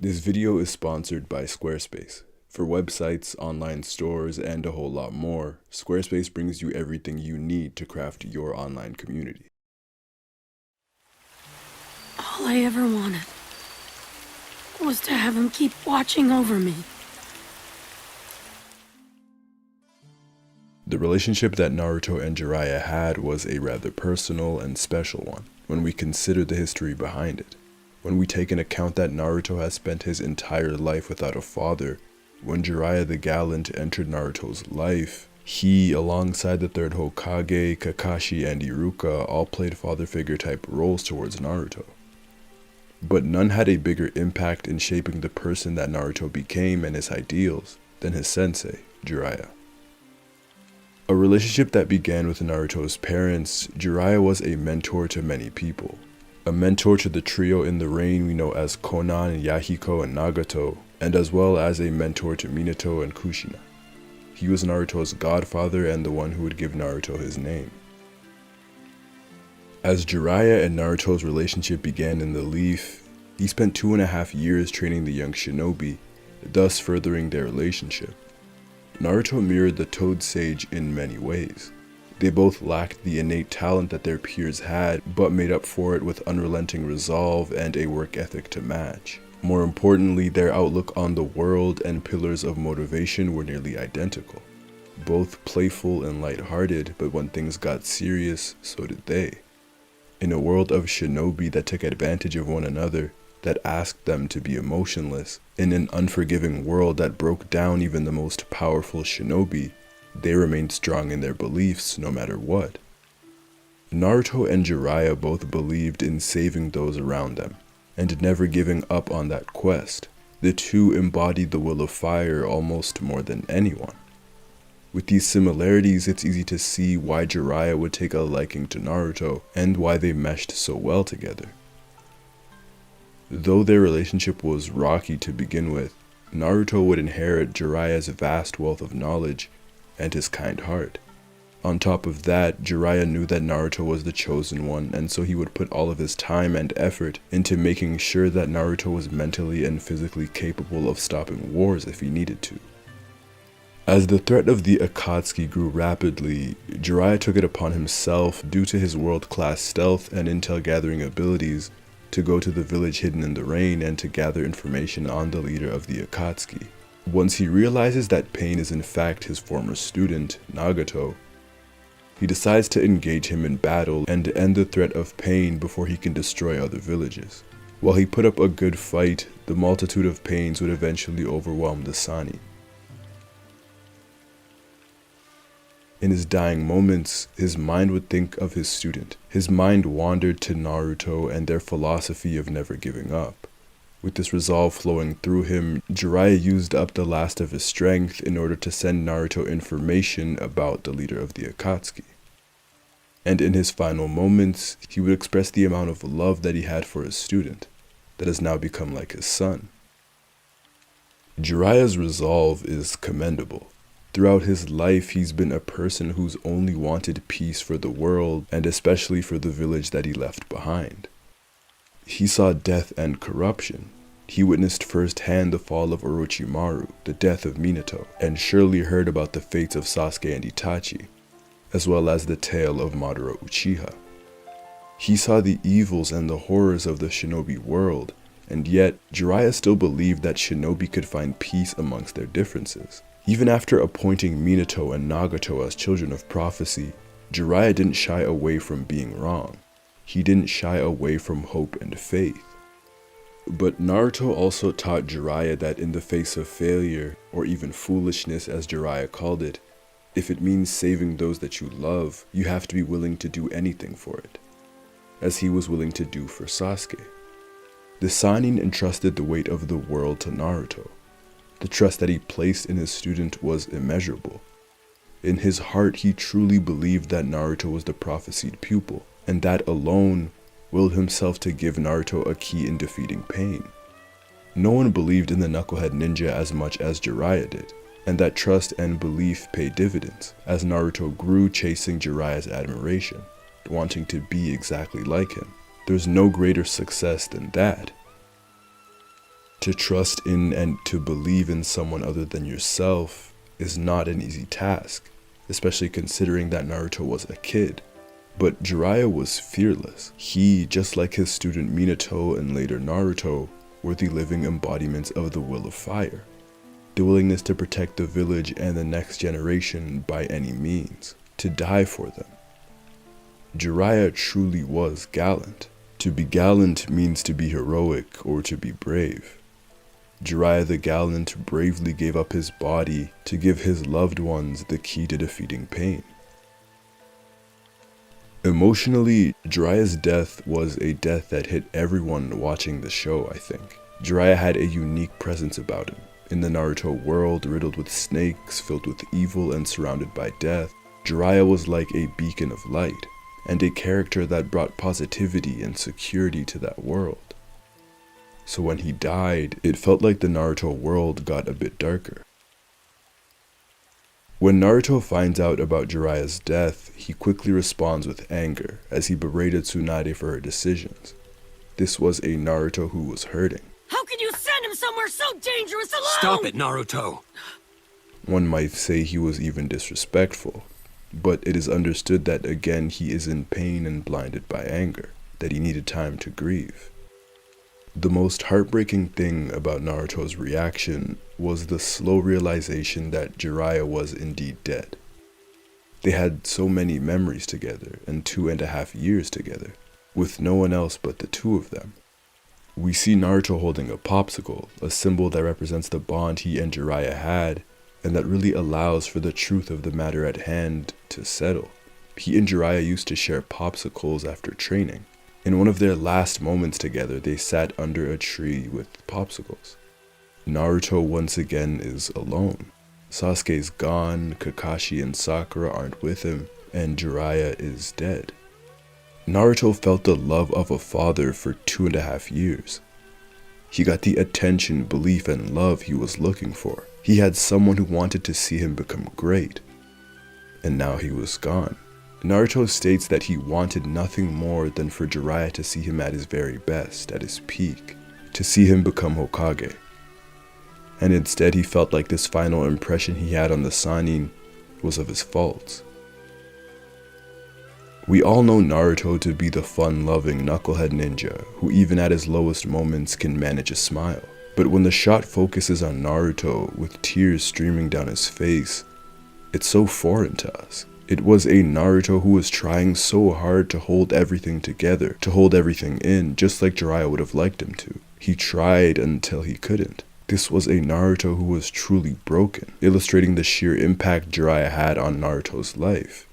This video is sponsored by Squarespace. For websites, online stores, and a whole lot more, Squarespace brings you everything you need to craft your online community. All I ever wanted was to have him keep watching over me. The relationship that Naruto and Jiraiya had was a rather personal and special one when we consider the history behind it. When we take into account that Naruto has spent his entire life without a father, when Jiraiya the Gallant entered Naruto's life, he, alongside the third Hokage, Kakashi, and Iruka, all played father figure type roles towards Naruto. But none had a bigger impact in shaping the person that Naruto became and his ideals than his sensei, Jiraiya. A relationship that began with Naruto's parents, Jiraiya was a mentor to many people. A mentor to the trio in the rain we know as Konan, Yahiko, and Nagato, and as well as a mentor to Minato and Kushina. He was Naruto's godfather and the one who would give Naruto his name. As Jiraiya and Naruto's relationship began in the Leaf, he spent 2.5 years training the young shinobi, thus furthering their relationship. Naruto mirrored the Toad Sage in many ways. They both lacked the innate talent that their peers had, but made up for it with unrelenting resolve and a work ethic to match. More importantly, their outlook on the world and pillars of motivation were nearly identical. Both playful and lighthearted, but when things got serious, so did they. In a world of shinobi that took advantage of one another, that asked them to be emotionless, in an unforgiving world that broke down even the most powerful shinobi, they remained strong in their beliefs no matter what. Naruto and Jiraiya both believed in saving those around them, and never giving up on that quest. The two embodied the will of fire almost more than anyone. With these similarities, it's easy to see why Jiraiya would take a liking to Naruto, and why they meshed so well together. Though their relationship was rocky to begin with, Naruto would inherit Jiraiya's vast wealth of knowledge and his kind heart. On top of that, Jiraiya knew that Naruto was the chosen one, and so he would put all of his time and effort into making sure that Naruto was mentally and physically capable of stopping wars if he needed to. As the threat of the Akatsuki grew rapidly, Jiraiya took it upon himself, due to his world-class stealth and intel gathering abilities, to go to the village hidden in the rain and to gather information on the leader of the Akatsuki. Once he realizes that Pain is in fact his former student, Nagato, he decides to engage him in battle and end the threat of Pain before he can destroy other villages. While he put up a good fight, the multitude of Pains would eventually overwhelm the Sani. In his dying moments, his mind would think of his student. His mind wandered to Naruto and their philosophy of never giving up. With this resolve flowing through him, Jiraiya used up the last of his strength in order to send Naruto information about the leader of the Akatsuki. And in his final moments, he would express the amount of love that he had for his student, that has now become like his son. Jiraiya's resolve is commendable. Throughout his life, he's been a person who's only wanted peace for the world, and especially for the village that he left behind. He saw death and corruption. He witnessed firsthand the fall of Orochimaru, the death of Minato, and surely heard about the fates of Sasuke and Itachi, as well as the tale of Madara Uchiha. He saw the evils and the horrors of the shinobi world, and yet Jiraiya still believed that shinobi could find peace amongst their differences. Even after appointing Minato and Nagato as children of prophecy, Jiraiya didn't shy away from being wrong. He didn't shy away from hope and faith. But Naruto also taught Jiraiya that in the face of failure, or even foolishness as Jiraiya called it, if it means saving those that you love, you have to be willing to do anything for it, as he was willing to do for Sasuke. The Sannin entrusted the weight of the world to Naruto. The trust that he placed in his student was immeasurable. In his heart, he truly believed that Naruto was the prophesied pupil, and that alone willed himself to give Naruto a key in defeating Pain. No one believed in the Knucklehead Ninja as much as Jiraiya did, and that trust and belief paid dividends, as Naruto grew chasing Jiraiya's admiration, wanting to be exactly like him. There's no greater success than that. To trust in and to believe in someone other than yourself is not an easy task, especially considering that Naruto was a kid. But Jiraiya was fearless. He, just like his student Minato and later Naruto, were the living embodiments of the will of fire. The willingness to protect the village and the next generation by any means, to die for them. Jiraiya truly was gallant. To be gallant means to be heroic or to be brave. Jiraiya the gallant bravely gave up his body to give his loved ones the key to defeating pain. Emotionally, Jiraiya's death was a death that hit everyone watching the show, I think. Jiraiya had a unique presence about him. In the Naruto world, riddled with snakes, filled with evil, and surrounded by death, Jiraiya was like a beacon of light, and a character that brought positivity and security to that world. So when he died, it felt like the Naruto world got a bit darker. When Naruto finds out about Jiraiya's death, he quickly responds with anger as he berated Tsunade for her decisions. This was a Naruto who was hurting. How can you send him somewhere so dangerous alone? Stop it, Naruto! One might say he was even disrespectful, but it is understood that again he is in pain and blinded by anger, that he needed time to grieve. The most heartbreaking thing about Naruto's reaction was the slow realization that Jiraiya was indeed dead. They had so many memories together and 2.5 years together, with no one else but the two of them. We see Naruto holding a popsicle, a symbol that represents the bond he and Jiraiya had, and that really allows for the truth of the matter at hand to settle. He and Jiraiya used to share popsicles after training. In one of their last moments together, they sat under a tree with popsicles. Naruto once again is alone. Sasuke's gone, Kakashi and Sakura aren't with him, and Jiraiya is dead. Naruto felt the love of a father for 2.5 years. He got the attention, belief, and love he was looking for. He had someone who wanted to see him become great. And now he was gone. Naruto states that he wanted nothing more than for Jiraiya to see him at his very best, at his peak, to see him become Hokage. And instead he felt like this final impression he had on the Sannin was of his faults. We all know Naruto to be the fun-loving knucklehead ninja who even at his lowest moments can manage a smile. But when the shot focuses on Naruto with tears streaming down his face, it's so foreign to us. It was a Naruto who was trying so hard to hold everything together, to hold everything in, just like Jiraiya would have liked him to. He tried until he couldn't. This was a Naruto who was truly broken, illustrating the sheer impact Jiraiya had on Naruto's life.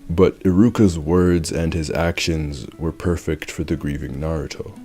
But Iruka's words and his actions were perfect for the grieving Naruto.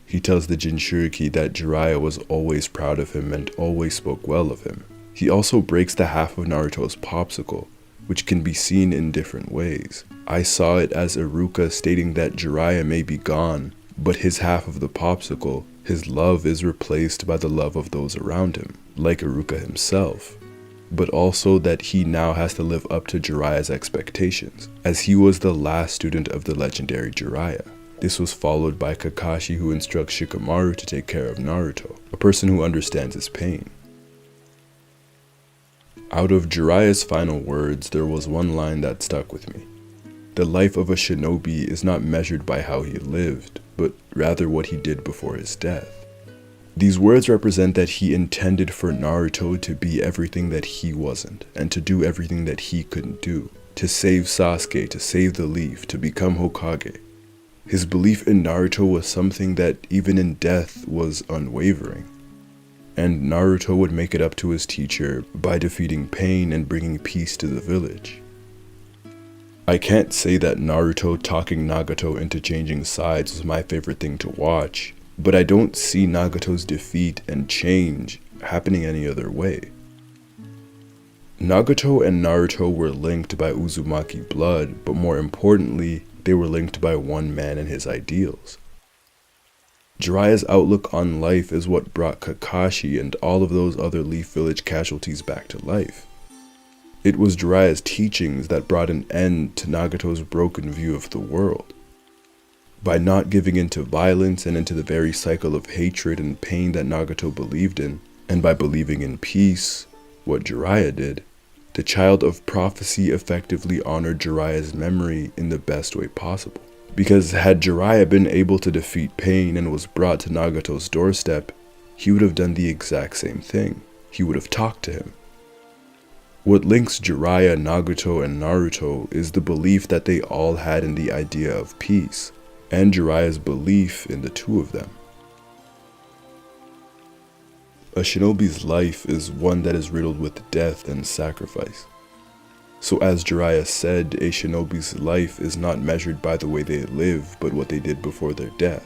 He tells the Jinchuriki that Jiraiya was always proud of him and always spoke well of him. He also breaks the half of Naruto's popsicle, which can be seen in different ways. I saw it as Iruka stating that Jiraiya may be gone, but his half of the popsicle, his love, is replaced by the love of those around him, like Iruka himself. But also that he now has to live up to Jiraiya's expectations, as he was the last student of the legendary Jiraiya. This was followed by Kakashi, who instructs Shikamaru to take care of Naruto, a person who understands his pain. Out of Jiraiya's final words, there was one line that stuck with me. The life of a shinobi is not measured by how he lived, but rather what he did before his death. These words represent that he intended for Naruto to be everything that he wasn't, and to do everything that he couldn't do, to save Sasuke, to save the Leaf, to become Hokage. His belief in Naruto was something that even in death was unwavering. And Naruto would make it up to his teacher by defeating pain and bringing peace to the village. I can't say that Naruto talking Nagato into changing sides was my favorite thing to watch, but I don't see Nagato's defeat and change happening any other way. Nagato and Naruto were linked by Uzumaki blood, but more importantly, they were linked by one man and his ideals. Jiraiya's outlook on life is what brought Kakashi and all of those other Leaf Village casualties back to life. It was Jiraiya's teachings that brought an end to Nagato's broken view of the world. By not giving in to violence and into the very cycle of hatred and pain that Nagato believed in, and by believing in peace, what Jiraiya did, the child of prophecy effectively honored Jiraiya's memory in the best way possible. Because had Jiraiya been able to defeat pain and was brought to Nagato's doorstep, he would have done the exact same thing. He would have talked to him. What links Jiraiya, Nagato, and Naruto is the belief that they all had in the idea of peace, and Jiraiya's belief in the two of them. A shinobi's life is one that is riddled with death and sacrifice. So as Jiraiya said, a shinobi's life is not measured by the way they live, but what they did before their death.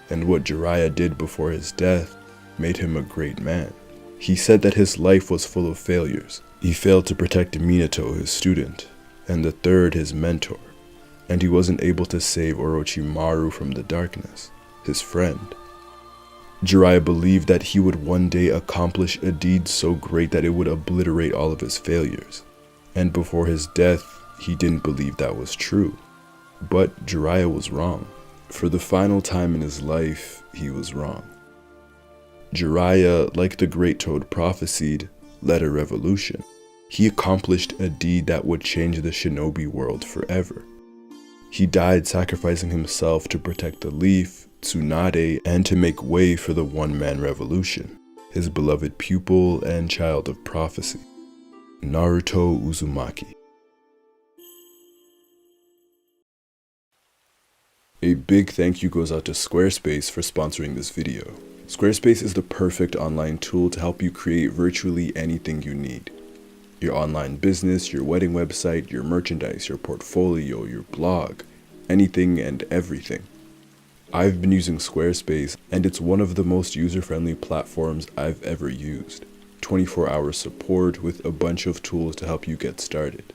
And what Jiraiya did before his death made him a great man. He said that his life was full of failures. He failed to protect Minato, his student, and the third, his mentor. And he wasn't able to save Orochimaru from the darkness, his friend. Jiraiya believed that he would one day accomplish a deed so great that it would obliterate all of his failures. And before his death, he didn't believe that was true. But Jiraiya was wrong. For the final time in his life, he was wrong. Jiraiya, like the Great Toad prophesied, led a revolution. He accomplished a deed that would change the shinobi world forever. He died sacrificing himself to protect the leaf, Tsunade, and to make way for the one-man revolution, his beloved pupil and child of prophecy, Naruto Uzumaki. A big thank you goes out to Squarespace for sponsoring this video. Squarespace is the perfect online tool to help you create virtually anything you need. Your online business, your wedding website, your merchandise, your portfolio, your blog, anything and everything. I've been using Squarespace and it's one of the most user-friendly platforms I've ever used. 24-hour support with a bunch of tools to help you get started.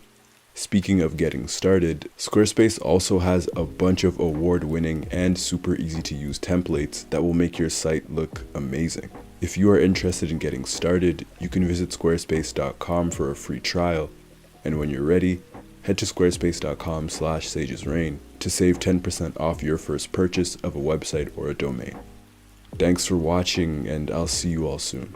Speaking of getting started, Squarespace also has a bunch of award-winning and super easy to use templates that will make your site look amazing. If you are interested in getting started, you can visit squarespace.com for a free trial, and when you're ready, head to squarespace.com/sagesreign to save 10% off your first purchase of a website or a domain. Thanks for watching, and I'll see you all soon.